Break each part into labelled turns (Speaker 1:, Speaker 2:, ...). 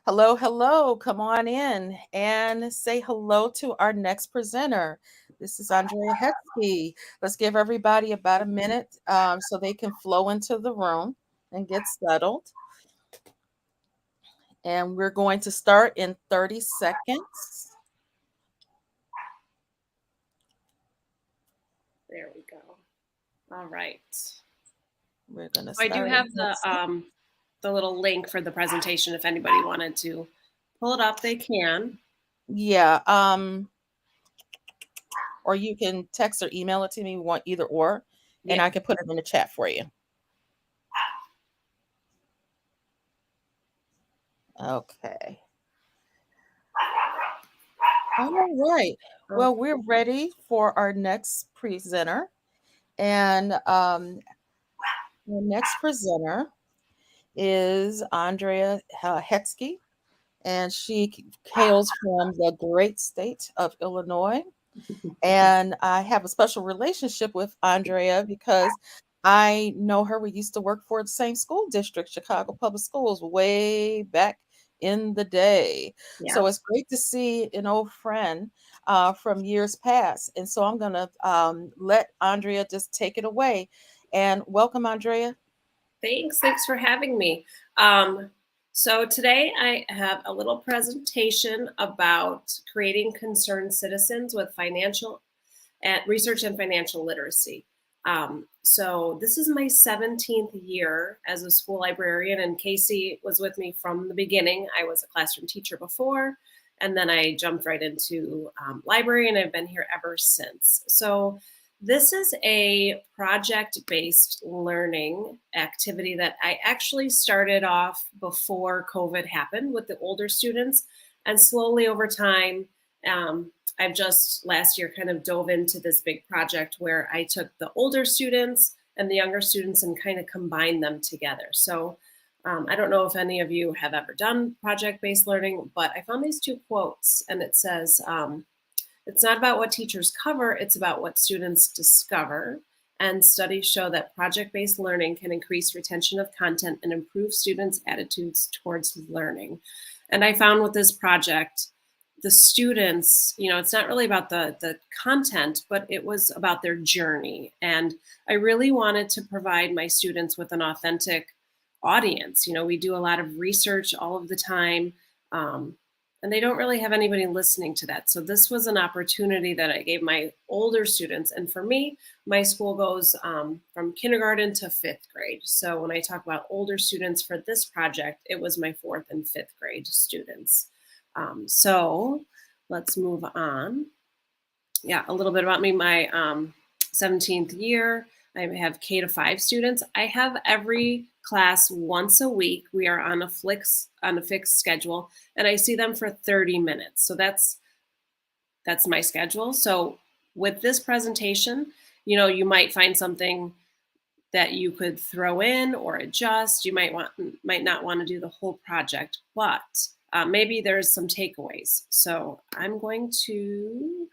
Speaker 1: Hello, hello. Come on in and say hello to our next presenter. This is Andrea Hetsky. Let's give everybody about a minute so they can flow into the room and get settled. And we're going to start in 30 seconds.
Speaker 2: There we go. All right.
Speaker 1: We're going to
Speaker 2: I do
Speaker 1: start
Speaker 2: have
Speaker 1: in
Speaker 2: the little link for the presentation. If anybody wanted to pull it up, they can.
Speaker 1: Yeah. Or you can text or email it to me. We want either or, and
Speaker 2: Yeah.
Speaker 1: I can put it in the chat for you. Okay. All right.
Speaker 2: Okay.
Speaker 1: Well, we're ready for our next presenter. And the next presenter is Andrea Hetsky, and she hails from the great state of Illinois. And I have a special relationship with Andrea because I know her. We used to work for the same school district, Chicago Public Schools, way back in the day.
Speaker 2: Yeah.
Speaker 1: So it's great to see an old friend from years past. And so I'm going to let Andrea just take it away. And welcome, Andrea.
Speaker 2: Thanks for having me. So today I have a little presentation about creating concerned citizens with financial and research and financial literacy. So this is my 17th year as a school librarian, and Casey was with me from the beginning. I was a classroom teacher before, and then I jumped right into library, and I've been here ever since. So this is a project-based learning activity that I actually started off before COVID happened with the older students, and slowly over time, I've just last year kind of dove into this big project where I took the older students and the younger students and kind of combined them together. So I don't know if any of you have ever done project-based learning, but I found these two quotes, and it says, it's not about what teachers cover, it's about what students discover. And studies show that project-based learning can increase retention of content and improve students' attitudes towards learning. And I found with this project, the students, it's not really about the content, but it was about their journey. And I really wanted to provide my students with an authentic audience. We do a lot of research all of the time, and they don't really have anybody listening to that. So this was an opportunity that I gave my older students. And for me, my school goes from kindergarten to fifth grade. So when I talk about older students for this project, it was my fourth and fifth grade students. So let's move on. Yeah, a little bit about me. My 17th year, I have K-5 students. I have every class once a week. We are on a fixed schedule, and I see them for 30 minutes. So that's my schedule. So with this presentation, you might find something that you could throw in or adjust. You might not want to do the whole project, but maybe there's some takeaways. So I'm going to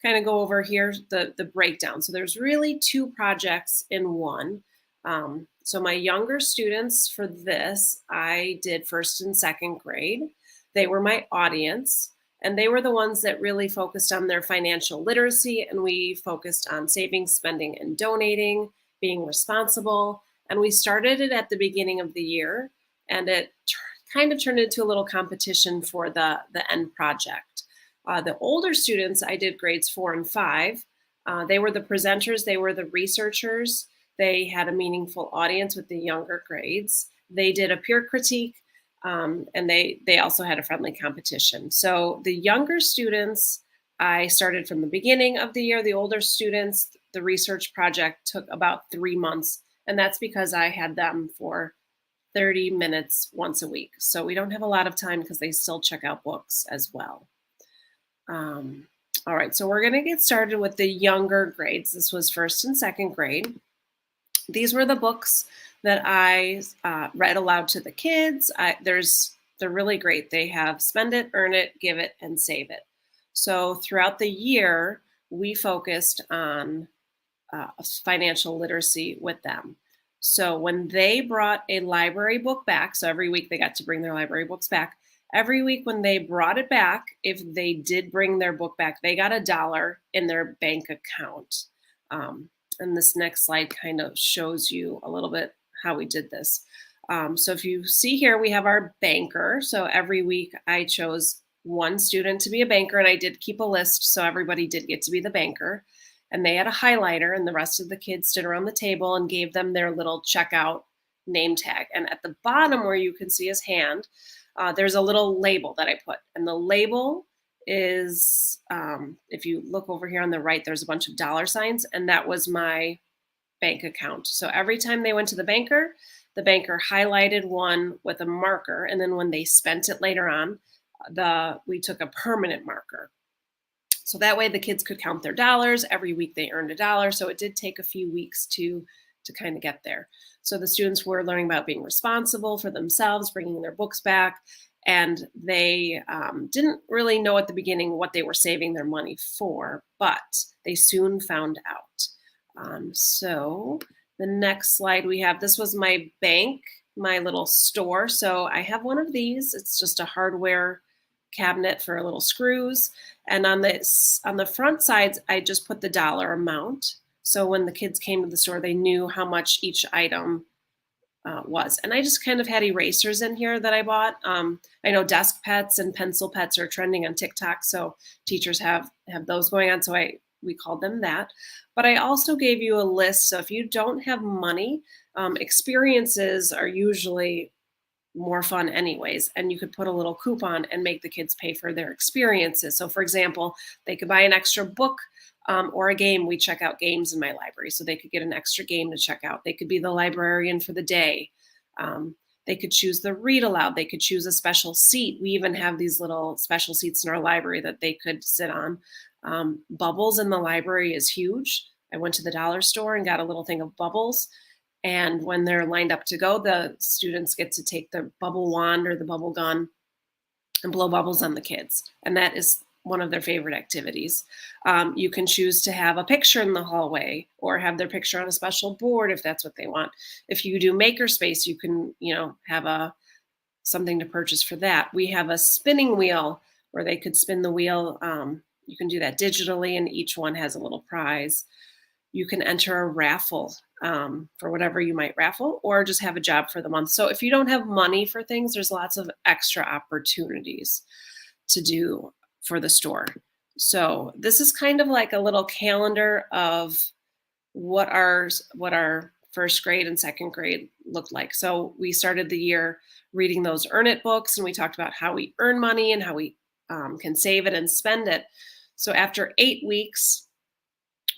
Speaker 2: kind of go over here the breakdown. So there's really two projects in one. So my younger students for this, I did first and second grade. They were my audience, and they were the ones that really focused on their financial literacy, and we focused on saving, spending, and donating, being responsible. And we started it at the beginning of the year, and it kind of turned into a little competition for the end project. The older students, I did grades 4 and 5. They were the presenters, they were the researchers. They had a meaningful audience with the younger grades. They did a peer critique, and they also had a friendly competition. So the younger students, I started from the beginning of the year. The older students, the research project took about 3 months, and that's because I had them for 30 minutes once a week. So we don't have a lot of time because they still check out books as well. All right, so we're going to get started with the younger grades. This was first and second grade. These were the books that I read aloud to the kids. They're really great. They have Spend It, Earn It, Give It, and Save It. So throughout the year, we focused on financial literacy with them. So when they brought a library book back, so every week they got to bring their library books back, every week when they brought it back, if they did bring their book back, they got $1 in their bank account. And this next slide kind of shows you a little bit how we did this. So if you see here, we have our banker. So every week I chose one student to be a banker, and I did keep a list, so everybody did get to be the banker. And they had a highlighter, and the rest of the kids stood around the table and gave them their little checkout name tag. And at the bottom where you can see his hand, there's a little label that I put. And the label is, if you look over here on the right, there's a bunch of dollar signs, and that was my bank account. So every time they went to the banker highlighted one with a marker, and then when they spent it later on, we took a permanent marker. So that way the kids could count their dollars. Every week they earned $1. So it did take a few weeks to kind of get there. So the students were learning about being responsible for themselves, bringing their books back, and they didn't really know at the beginning what they were saving their money for, but they soon found out. So the next slide we have, this was my bank, my little store. So I have one of these. It's just a hardware cabinet for little screws. And on the front sides, I just put the dollar amount. So when the kids came to the store, they knew how much each item was. And I just kind of had erasers in here that I bought. I know desk pets and pencil pets are trending on TikTok, so teachers have those going on. So we called them that. But I also gave you a list. So if you don't have money, experiences are usually more fun anyways, and you could put a little coupon and make the kids pay for their experiences. So for example, they could buy an extra book or a game. We check out games in my library, so they could get an extra game to check out. They could be the librarian for the day. They could choose the read aloud. They could choose a special seat. We even have these little special seats in our library that they could sit on. Bubbles in the library is huge. I went to the dollar store and got a little thing of bubbles. And when they're lined up to go, the students get to take the bubble wand or the bubble gun and blow bubbles on the kids. And that is one of their favorite activities. You can choose to have a picture in the hallway or have their picture on a special board if that's what they want. If you do makerspace, you can, have something to purchase for that. We have a spinning wheel where they could spin the wheel. You can do that digitally, and each one has a little prize. You can enter a raffle for whatever you might raffle, or just have a job for the month. So if you don't have money for things, there's lots of extra opportunities to do for the store. So this is kind of like a little calendar of what our first grade and second grade looked like. So we started the year reading those Earn It books, and we talked about how we earn money and how we can save it and spend it. So after 8 weeks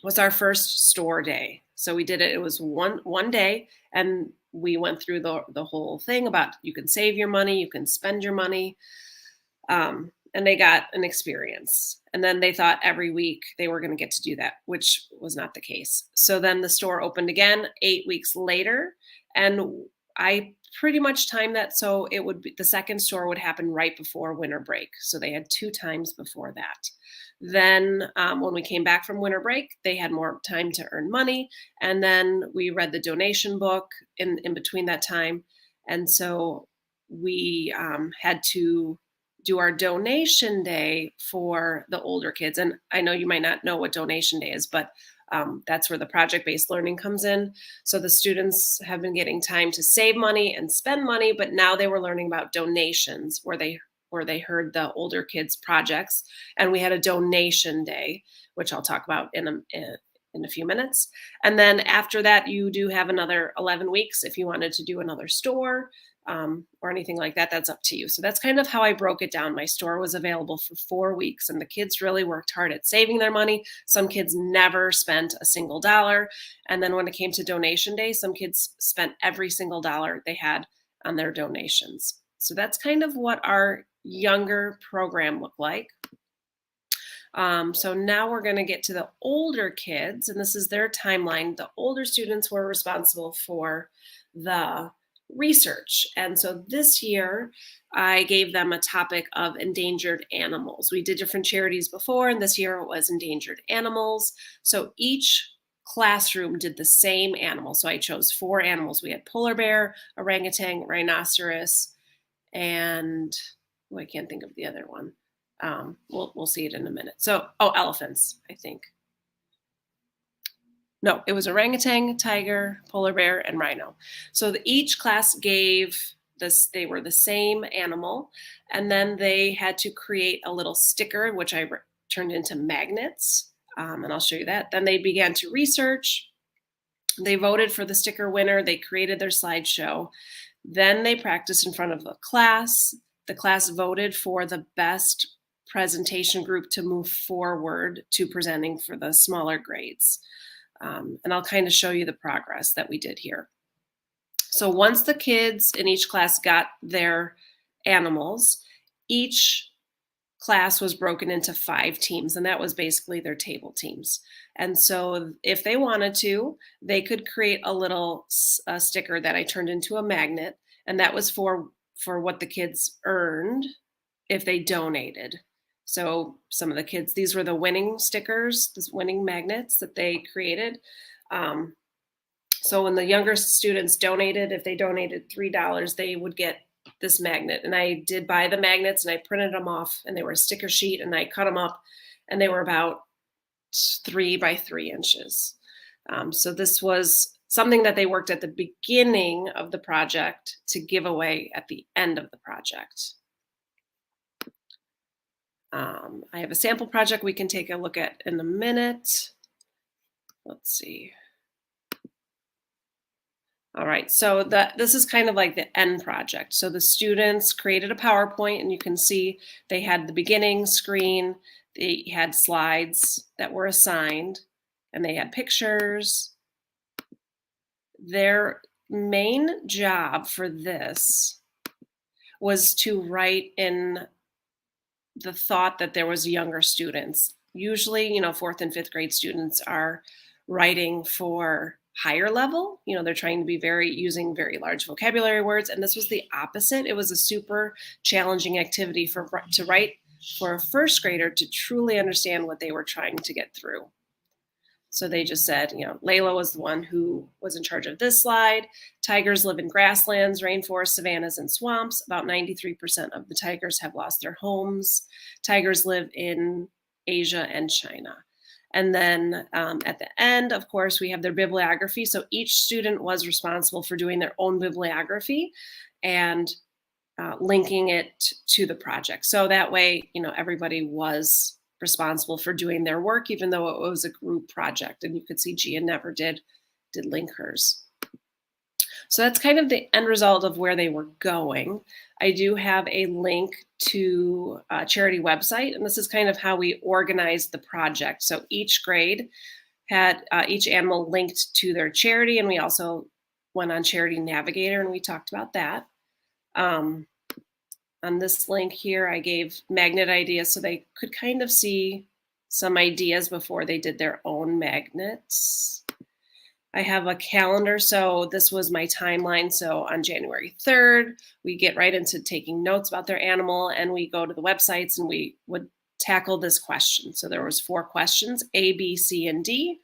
Speaker 2: was our first store day. So we did it. It was one day, and we went through the whole thing about you can save your money, you can spend your money, and they got an experience. And then they thought every week they were going to get to do that, which was not the case. So then the store opened again 8 weeks later, and I pretty much timed that so it would be the second store would happen right before winter break. So they had 2 times before that. Then when we came back from winter break, they had more time to earn money. And then we read the donation book in between that time. And so we had to do our donation day for the older kids. And I know you might not know what donation day is, but that's where the project-based learning comes in. So the students have been getting time to save money and spend money, but now they were learning about donations where they heard the older kids' projects. And we had a donation day, which I'll talk about in a few minutes. And then after that, you do have another 11 weeks if you wanted to do another store or anything like that. That's up to you. So that's kind of how I broke it down. My store was available for 4 weeks, and the kids really worked hard at saving their money. Some kids never spent a single dollar. And then when it came to donation day, some kids spent every single dollar they had on their donations. So that's kind of what our younger program looked like. So now we're going to get to the older kids, and this is their timeline. The older students were responsible for the research. And so this year I gave them a topic of endangered animals. We did different charities before, and this year it was endangered animals. So each classroom did the same animal. So I chose 4 animals. We had polar bear, orangutan, rhinoceros, and Oh, I can't think of the other one. We'll see it in a minute. So, elephants, I think. No, it was orangutan, tiger, polar bear, and rhino. So each class gave this, they were the same animal, and then they had to create a little sticker, which I turned into magnets, and I'll show you that. Then they began to research. They voted for the sticker winner. They created their slideshow. Then they practiced in front of the class. The class voted for the best presentation group to move forward to presenting for the smaller grades. And I'll kind of show you the progress that we did here. So once the kids in each class got their animals, each class was broken into 5 teams, and that was basically their table teams. And so if they wanted to, they could create a little sticker that I turned into a magnet, and that was for what the kids earned if they donated. So some of the kids, these were the winning stickers, the winning magnets that they created. So when the younger students donated, if they donated $3, they would get this magnet. And I did buy the magnets and I printed them off, and they were a sticker sheet, and I cut them up, and they were about 3 by 3 inches. So this was something that they worked at the beginning of the project to give away at the end of the project. I have a sample project we can take a look at in a minute. Let's see. All right, so this is kind of like the end project. So the students created a PowerPoint, and you can see they had the beginning screen, they had slides that were assigned, and they had pictures. Their main job for this was to write in the thought that there was younger students. Usually, 4th and 5th grade students are writing for higher level. They're trying to be using very large vocabulary words, and this was the opposite. It was a super challenging activity to write for a 1st grader to truly understand what they were trying to get through. So they just said, Layla was the one who was in charge of this slide. Tigers live in grasslands, rainforests, savannas, and swamps. About 93% of the tigers have lost their homes. Tigers live in Asia and China. And then at the end, of course, we have their bibliography. So each student was responsible for doing their own bibliography and linking it to the project. So that way, everybody was responsible for doing their work, even though it was a group project. And you could see Gia never did link hers. So that's kind of the end result of where they were going. I do have a link to a charity website, and this is kind of how we organized the project. So each grade had each animal linked to their charity, and we also went on Charity Navigator, and we talked about that. On this link here, I gave magnet ideas so they could kind of see some ideas before they did their own magnets. I have a calendar, so this was my timeline. So on January 3rd, we get right into taking notes about their animal, and we go to the websites and we would tackle this question. So there was 4 questions, A, B, C, and D.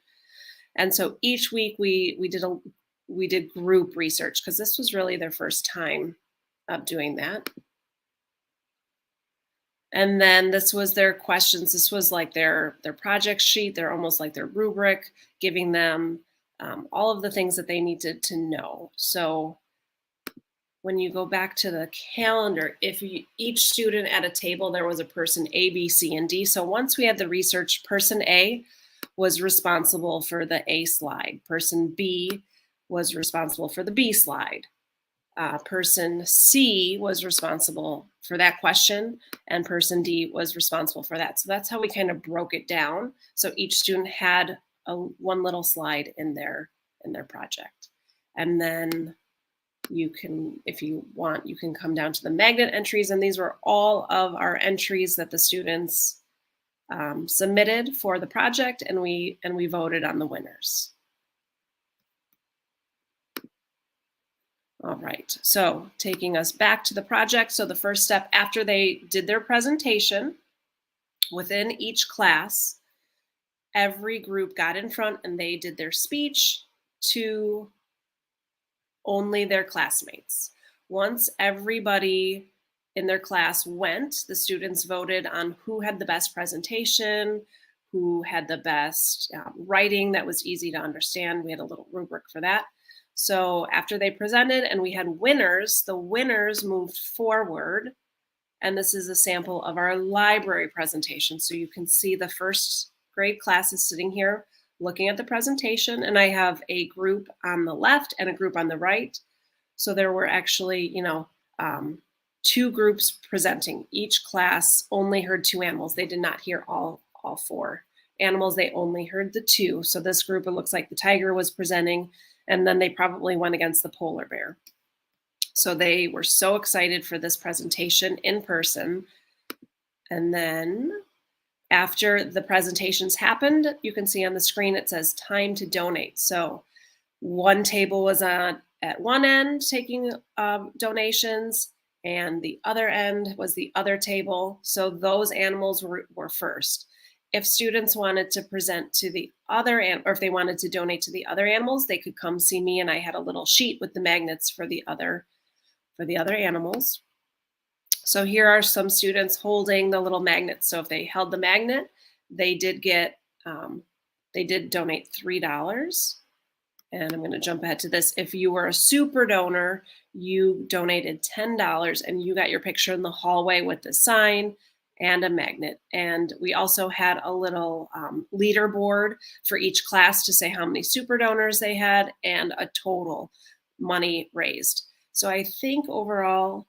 Speaker 2: And so each week we did group research, because this was really their first time of doing that. And then this was their questions. This was like their project sheet. They're almost like their rubric, giving them all of the things that they needed to know. So when you go back to the calendar, each student at a table, there was a person A, B, C, and D. So once we had the research, person A was responsible for the A slide. Person B was responsible for the B slide. Person C was responsible for that question, and person D was responsible for that. So that's how we kind of broke it down. So each student had one little slide in their project. And then you can, if you want, you can come down to the magnet entries, and these were all of our entries that the students submitted for the project, and we voted on the winners. All right, so taking us back to the project. So the first step after they did their presentation, within each class, every group got in front and they did their speech to only their classmates. Once everybody in their class went. The students voted on who had the best presentation, who had the best writing that was easy to understand. We had a little rubric for that. So after they presented and we had winners, the winners moved forward. And this is a sample of our library presentation. So you can see the first grade class is sitting here looking at the presentation, and I have a group on the left and a group on the right. So there were actually, two groups presenting. Each class only heard two animals. They did not hear all four animals. They only heard the two. So this group, it looks like the tiger was presenting, and then they probably went against the polar bear. So they were so excited for this presentation in person. And then after the presentations happened, you can see on the screen it says time to donate. So one table was at one end taking donations, and the other end was the other table. So those animals were first. If students wanted to present to the other or if they wanted to donate to the other animals, they could come see me, and I had a little sheet with the magnets for the other animals. So here are some students holding the little magnet. So if they held the magnet, they did donate $3. And I'm going to jump ahead to this. If you were a super donor, you donated $10, and you got your picture in the hallway with the sign and a magnet. And we also had a little leaderboard for each class to say how many super donors they had and a total money raised. So I think overall,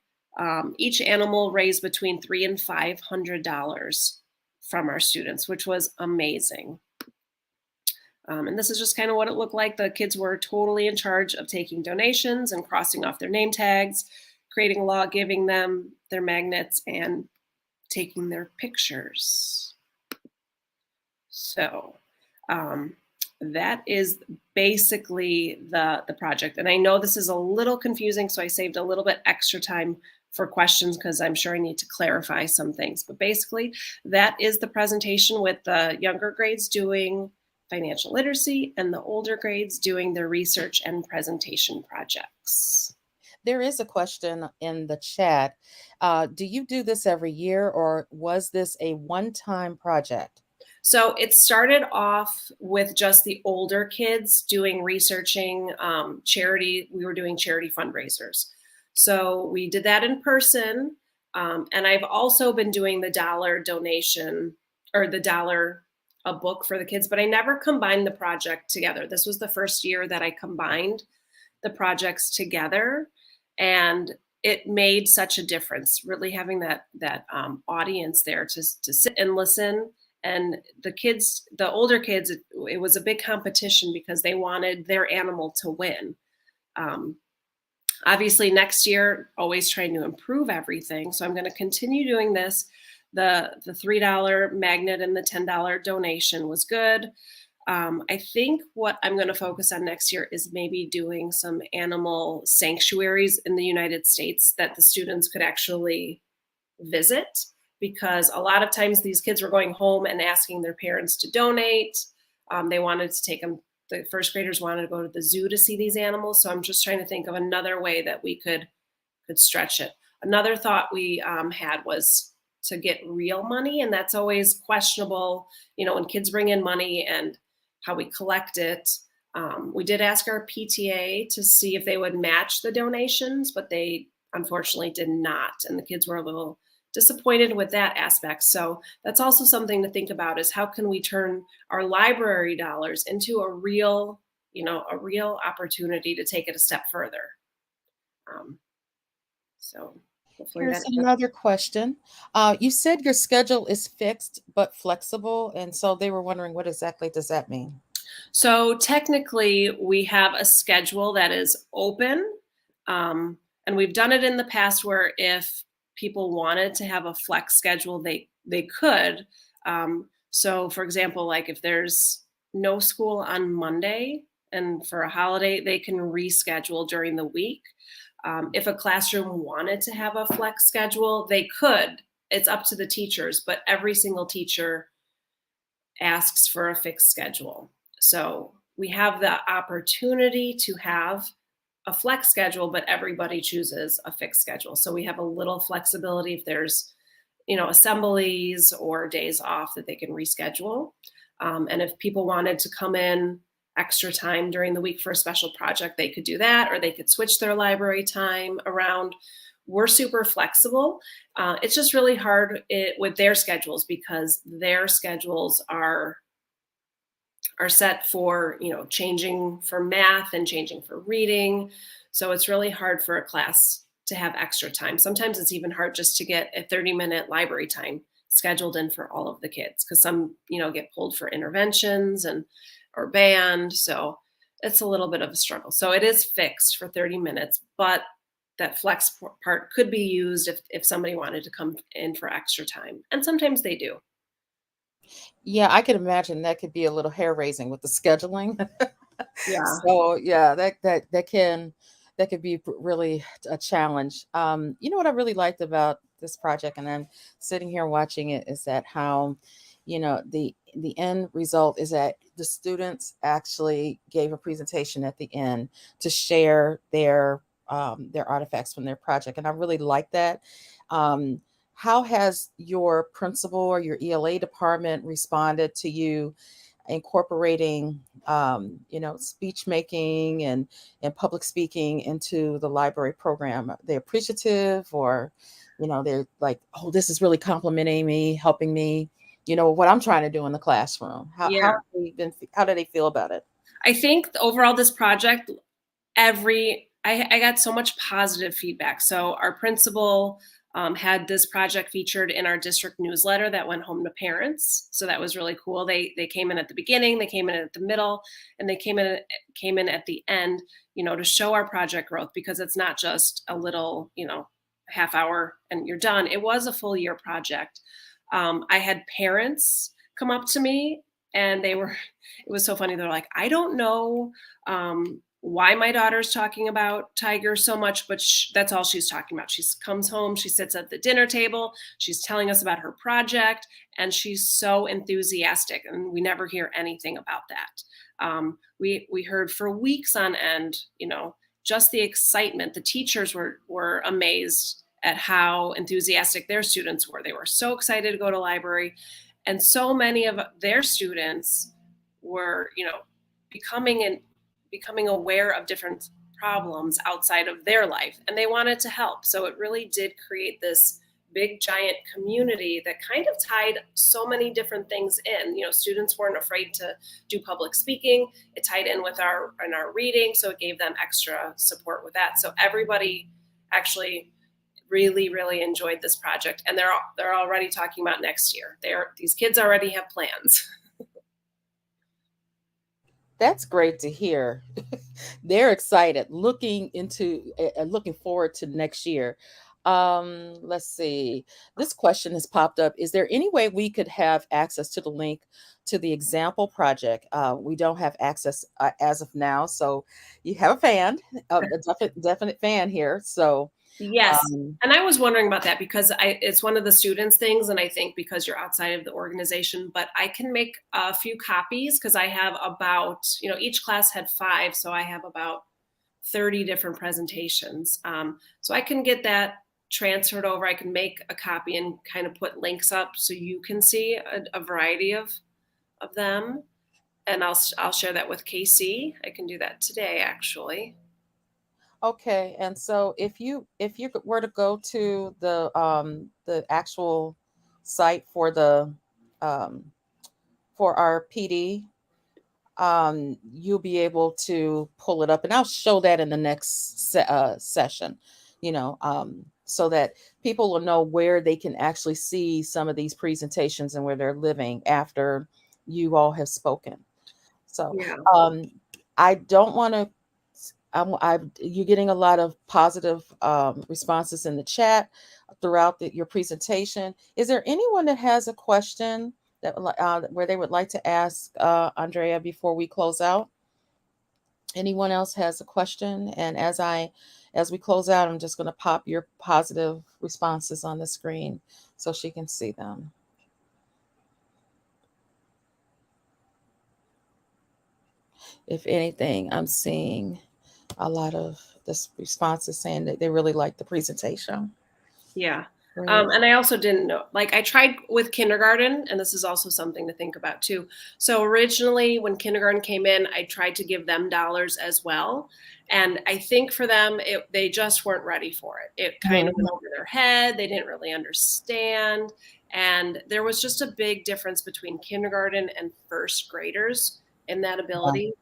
Speaker 2: each animal raised between $300 and $500 from our students, which was amazing. And this is just kind of what it looked like. The kids were totally in charge of taking donations and crossing off their name tags, creating a log, giving them their magnets, and taking their pictures. So that is basically the project. And I know this is a little confusing, so I saved a little bit extra time for questions because I'm sure I need to clarify some things. But basically, that is the presentation, with the younger grades doing financial literacy and the older grades doing their research and presentation projects.
Speaker 1: There is a question in the chat. Do you do this every year, or was this a one-time project?
Speaker 2: So it started off with just the older kids doing researching charity. We were doing charity fundraisers. So we did that in person. And I've also been doing the dollar donation, or the dollar a book for the kids, but I never combined the project together. This was the first year that I combined the projects together, and it made such a difference, really having that audience there to sit and listen. And the older kids, it was a big competition because they wanted their animal to win. Obviously, next year, always trying to improve everything. So I'm going to continue doing this. The $3 magnet and the $10 donation was good. I think what I'm going to focus on next year is maybe doing some animal sanctuaries in the United States that the students could actually visit, because a lot of times these kids were going home and asking their parents to donate. They wanted to take them. The first graders wanted to go to the zoo to see these animals. So I'm just trying to think of another way that we could stretch it. Another thought we had was to get real money, and that's always questionable, when kids bring in money and how we collect it. We did ask our PTA to see if they would match the donations, but they unfortunately did not, and the kids were a little disappointed with that aspect. So that's also something to think about, is how can we turn our library dollars into a real opportunity to take it a step further. So hopefully
Speaker 1: Here's another question. You said your schedule is fixed but flexible, and so they were wondering, what exactly does that mean?
Speaker 2: So technically, we have a schedule that is open, and we've done it in the past where if people wanted to have a flex schedule, they could. So for example, like if there's no school on Monday and for a holiday, they can reschedule during the week. If a classroom wanted to have a flex schedule, they could. It's up to the teachers, but every single teacher asks for a fixed schedule. So we have the opportunity to have a flex schedule, but everybody chooses a fixed schedule. So we have a little flexibility if there's, assemblies or days off that they can reschedule. And if people wanted to come in extra time during the week for a special project, they could do that, or they could switch their library time around. We're super flexible. It's just really hard with their schedules because their schedules are set for, changing for math and changing for reading. So it's really hard for a class to have extra time. Sometimes it's even hard just to get a 30-minute library time scheduled in for all of the kids because some, get pulled for interventions and or band. So it's a little bit of a struggle. So it is fixed for 30 minutes, but that flex part could be used if somebody wanted to come in for extra time. And sometimes they do.
Speaker 1: Yeah, I can imagine that could be a little hair raising with the scheduling.
Speaker 2: Yeah.
Speaker 1: So yeah, that could be really a challenge. You know what I really liked about this project, and I'm sitting here watching it, is that how, the end result is that the students actually gave a presentation at the end to share their artifacts from their project, and I really like that. Um, how has your principal or your ELA department responded to you incorporating speech making and public speaking into the library program? Are they appreciative, or they're like, oh, this is really complimenting me, helping me, what I'm trying to do in the classroom? How
Speaker 2: Yeah.
Speaker 1: have they been, how do they feel about it?
Speaker 2: I think overall this project, I got so much positive feedback. So our principal had this project featured in our district newsletter that went home to parents. So that was really cool. They came in at the beginning, they came in at the middle, and they came in at the end, to show our project growth because it's not just a little, half hour and you're done. It was a full year project. I had parents come up to me and it was so funny. They're like, I don't know why my daughter's talking about Tiger so much, but that's all she's talking about. She comes home, she sits at the dinner table, she's telling us about her project, and she's so enthusiastic. And we never hear anything about that. We heard for weeks on end, just the excitement. The teachers were amazed at how enthusiastic their students were. They were so excited to go to library, and so many of their students were, becoming aware of different problems outside of their life, and they wanted to help. So it really did create this big giant community that kind of tied so many different things in. Students weren't afraid to do public speaking. It tied in with our reading, so it gave them extra support with that. So everybody actually really really enjoyed this project, and they're already talking about next year. These kids already have plans.
Speaker 1: That's great to hear. They're excited, looking forward to next year. Let's see. This question has popped up. Is there any way we could have access to the link to the example project? We don't have access as of now, so you have a fan, a definite fan here. So,
Speaker 2: Yes.
Speaker 1: um,
Speaker 2: And I was wondering about that because it's one of the students' things. And I think because you're outside of the organization, but I can make a few copies because I have about, each class had 5. So I have about 30 different presentations. So I can get that transferred over. I can make a copy and kind of put links up so you can see a variety of them. And I'll share that with Casey. I can do that today, actually.
Speaker 1: okay. And so if you were to go to the actual site um for our PD, you'll be able to pull it up, and I'll show that in the next session, so that people will know where they can actually see some of these presentations and where they're living after you all have spoken. So,
Speaker 2: Yeah.
Speaker 1: um, I don't want to. You're getting a lot of positive responses in the chat throughout your presentation. Is there anyone that has a question where they would like to ask Andrea before we close out? Anyone else has a question? And as we close out, I'm just going to pop your positive responses on the screen so she can see them. If anything, I'm seeing a lot of this responses saying that they really liked the presentation.
Speaker 2: Yeah.
Speaker 1: Great.
Speaker 2: And I also didn't know, like I tried with kindergarten, and this is also something to think about too. So originally when kindergarten came in, I tried to give them dollars as well. And I think for them, they just weren't ready for it. It kind of
Speaker 1: Mhm.
Speaker 2: went over their head. They didn't really understand. And there was just a big difference between kindergarten and first graders in that ability.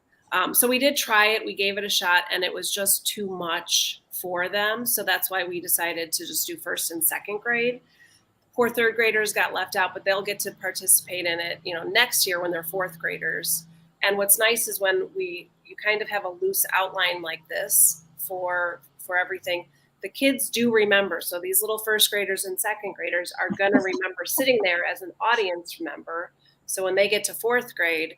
Speaker 2: So we did try it. We gave it a shot, and it was just too much for them. So that's why we decided to just do first and second grade. Poor third graders got left out, but they'll get to participate in it, next year when they're fourth graders. And what's nice is when you kind of have a loose outline like this for everything. The kids do remember. So these little first graders and second graders are going to remember sitting there as an audience member. So when they get to fourth grade,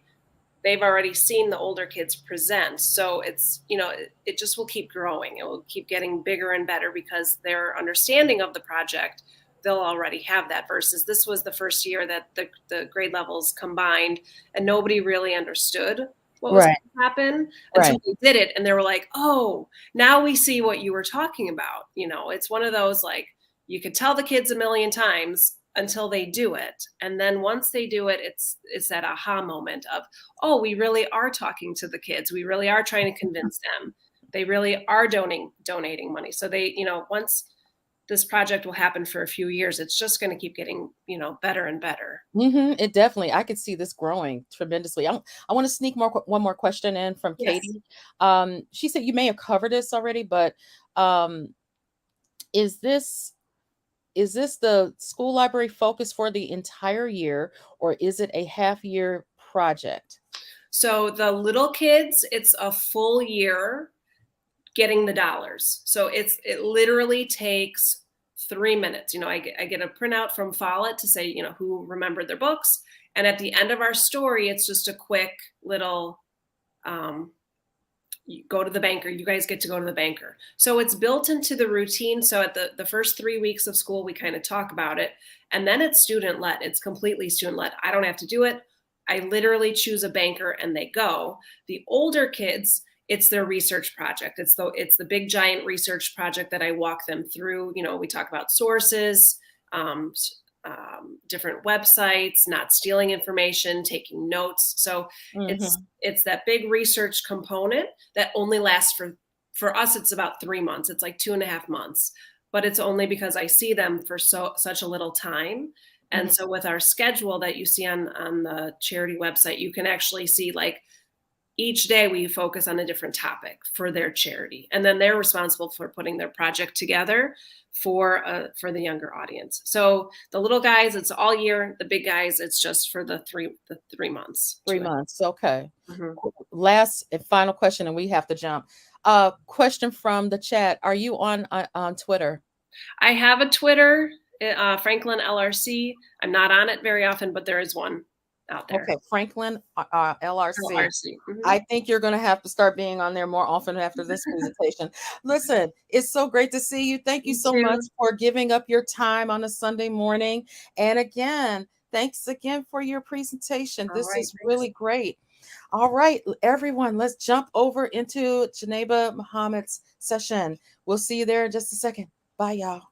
Speaker 2: they've already seen the older kids present. So it just will keep growing. It will keep getting bigger and better because their understanding of the project, they'll already have that, versus this was the first year that the grade levels combined and nobody really understood what was
Speaker 1: Right.
Speaker 2: going to happen until
Speaker 1: Right.
Speaker 2: we did it. And they were like, oh, now we see what you were talking about. It's one of those, like, you could tell the kids a million times until they do it. And then once they do it, it's that aha moment of, oh, we really are talking to the kids. We really are trying to convince them. They really are donating money. So once this project will happen for a few years, it's just going to keep getting, better and better.
Speaker 1: It definitely, I could see this growing tremendously. I want to sneak one more question in from
Speaker 2: Yes.
Speaker 1: Katie. She said you may have covered this already, but um, is this the school library focus for the entire year, or is it a half year project?
Speaker 2: So the little kids, it's a full year getting the dollars. So it literally takes 3 minutes. I get a printout from Follett to say, who remembered their books. And at the end of our story, it's just a quick little, you go to the banker. You guys get to go to the banker. So it's built into the routine. So at the first 3 weeks of school, we kind of talk about it. And then it's student led. It's completely student led. I don't have to do it. I literally choose a banker and they go. The older kids, it's their research project. It's the big giant research project that I walk them through. We talk about sources, um, different websites, not stealing information, taking notes. So
Speaker 1: Hmm.
Speaker 2: it's that big research component that only lasts for us. It's about 3 months. It's like 2.5 months, but it's only because I see them for such a little time. And so with our schedule that you see on the charity website, you can actually see, like, each day we focus on a different topic for their charity, and then they're responsible for putting their project together for the younger audience. So the little guys, it's all year. The big guys, it's just for the 3 months.
Speaker 1: 3 months. Okay.
Speaker 2: Mhm.
Speaker 1: Last and final question, and we have to jump. Question from the chat: are you on Twitter?
Speaker 2: I have a Twitter, Franklin LRC. I'm not on it very often, but there is one out there.
Speaker 1: Okay, Franklin LRC.
Speaker 2: LRC. Mhm.
Speaker 1: I think you're going to have to start being on there more often after this presentation. Listen, it's so great to see you. Thank you
Speaker 2: You
Speaker 1: so much
Speaker 2: too.
Speaker 1: for giving up your time on a Sunday morning. And again, thanks again for your presentation.
Speaker 2: All
Speaker 1: This
Speaker 2: right.
Speaker 1: is
Speaker 2: Thanks.
Speaker 1: really great. All right, everyone, let's jump over into Janeba Muhammad's session. We'll see you there in just a second. Bye, y'all.